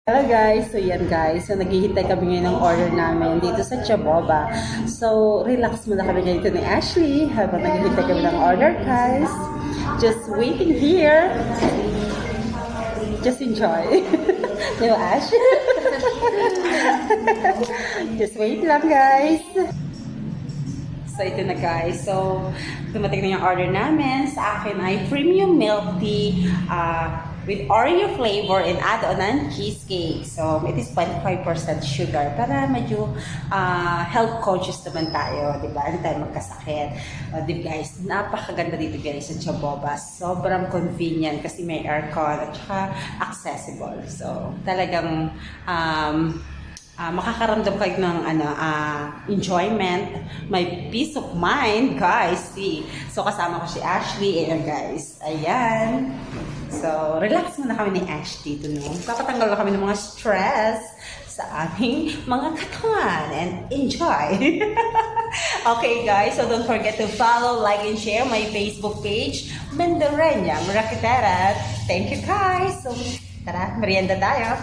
Hello guys, so yan guys, so naghihintay kami ngayon ng order namin dito sa Chaboba. So relax muna kami ngayon ni Ashley habang naghihintay kami ng order guys. Just waiting here. Just enjoy. Diba Ash? Just wait lang guys. So ito na guys, so dumating na yung order namin. Sa akin ay premium milk tea with Oreo flavor and add-on ng cheesecake. So, it is 25% sugar para medyo health conscious naman tayo, di ba? Hindi tayo magkasakit. Di guys, napakaganda dito guys sa Chaboba. Sobrang convenient kasi may aircon at saka accessible. So, talagang makakaramdam kayo ng enjoyment, may peace of mind, guys. See? So, kasama ko si Ashley. Ayan, guys. Ayan. So, relax muna kami ni Ash dito, no? Papatanggal kami ng mga stress sa aming mga katawan and enjoy. Okay, guys. So, don't forget to follow, like, and share my Facebook page, Mendoreña Marquitera. Thank you, guys. So, tara, merienda tayo.